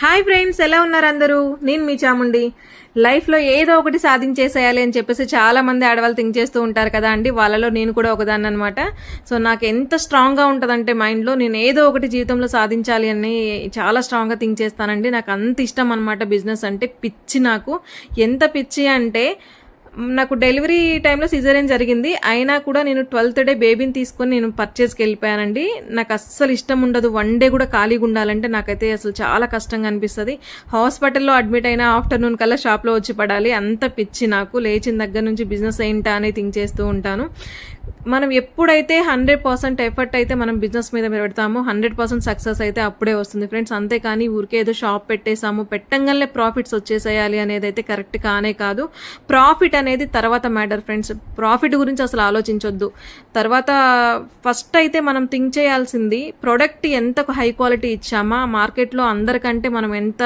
Hi friends, ఎలా ఉన్నారు అందరూ? నేను మీ చాముండి. లైఫ్లో ఏదో ఒకటి సాధించేసేయాలి అని చెప్పేసి చాలా మంది ఆడవాళ్ళు థింక్ చేస్తూ ఉంటారు కదా అండి. వాళ్ళలో నేను కూడా ఒకదాన్ని అనమాట. సో నాకు ఎంత స్ట్రాంగ్గా ఉంటుందంటే మైండ్లో, నేను ఏదో ఒకటి జీవితంలో సాధించాలి అని చాలా స్ట్రాంగ్గా థింక్ చేస్తానండి. నాకు అంత ఇష్టం అనమాట బిజినెస్ అంటే. పిచ్చి నాకు. ఎంత పిచ్చి అంటే, నాకు డెలివరీ టైంలో సిజేరియన్ జరిగింది. అయినా కూడా నేను 12th డే బేబీని తీసుకొని నేను పర్చేస్కి వెళ్ళిపోయానండి. నాకు అస్సలు ఇష్టం ఉండదు వన్ డే కూడా ఖాళీగా ఉండాలంటే. నాకైతే అసలు చాలా కష్టంగా అనిపిస్తుంది. హాస్పిటల్లో అడ్మిట్ అయినా ఆఫ్టర్నూన్ కల్లా షాప్లో వచ్చి పడాలి, అంత పిచ్చి నాకు. లేచిన దగ్గర నుంచి బిజినెస్ ఏంటా అని థింక్ చేస్తూ ఉంటాను. మనం ఎప్పుడైతే 100% ఎఫర్ట్ అయితే మనం బిజినెస్ మీద పెడతామో 100% సక్సెస్ అయితే అప్పుడే వస్తుంది ఫ్రెండ్స్. అంతేకాని ఊరికే ఏదో షాప్ పెట్టేసాము, పెట్టంగానే ప్రాఫిట్స్ వచ్చేసేయాలి అనేది అయితే కరెక్ట్ కానే కాదు. ప్రాఫిట్ అనేది తర్వాత మ్యాటర్ ఫ్రెండ్స్. ప్రాఫిట్ గురించి అసలు ఆలోచించొద్దు. తర్వాత ఫస్ట్ అయితే మనం థింక్ చేయాల్సింది, ప్రొడక్ట్ ఎంత హై క్వాలిటీ ఇచ్చామా, మార్కెట్లో అందరికంటే మనం ఎంత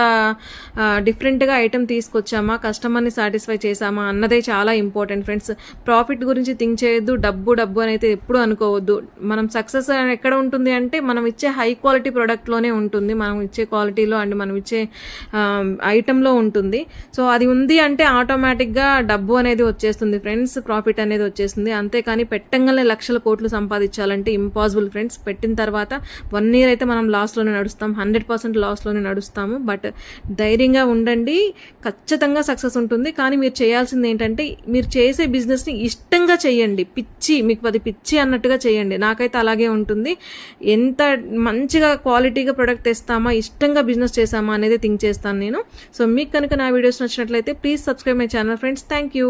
డిఫరెంట్గా ఐటెం తీసుకొచ్చామా, కస్టమర్ని సాటిస్ఫై చేసామా అన్నదే చాలా ఇంపార్టెంట్ ఫ్రెండ్స్. ప్రాఫిట్ గురించి థింక్ చేయొద్దు, డబ్బు అని అయితే ఎప్పుడు అనుకోవద్దు. మనం సక్సెస్ ఎక్కడ ఉంటుంది అంటే, మనం ఇచ్చే హై క్వాలిటీ ప్రోడక్ట్లోనే ఉంటుంది, మనం ఇచ్చే క్వాలిటీలో అండ్ మనం ఇచ్చే ఐటెంలో ఉంటుంది. సో అది ఉంది అంటే ఆటోమేటిక్గా డబ్బు అనేది వచ్చేస్తుంది ఫ్రెండ్స్, ప్రాఫిట్ అనేది వచ్చేస్తుంది. అంతేకాని పెట్టంగానే లక్షల కోట్లు సంపాదించాలంటే ఇంపాసిబుల్ ఫ్రెండ్స్. పెట్టిన తర్వాత 1 year అయితే మనం లాస్లోనే నడుస్తాం, 100% లాస్లోనే నడుస్తాము. బట్ ధైర్యంగా ఉండండి, ఖచ్చితంగా సక్సెస్ ఉంటుంది. కానీ మీరు చేయాల్సింది ఏంటంటే, మీరు చేసే బిజినెస్ని ఇష్టంగా చేయండి. పిచ్చి, మీకు అది పిచ్చి అన్నట్టుగా చేయండి. నాకైతే అలాగే ఉంటుంది. ఎంత మంచిగా క్వాలిటీగా ప్రొడక్ట్ తెస్తామా, ఇష్టంగా బిజినెస్ చేసామా అనేది థింక్ చేస్తాను నేను. సో మీకు కనుక నా వీడియోస్ నచ్చినట్లయితే please subscribe my channel friends. Thank you.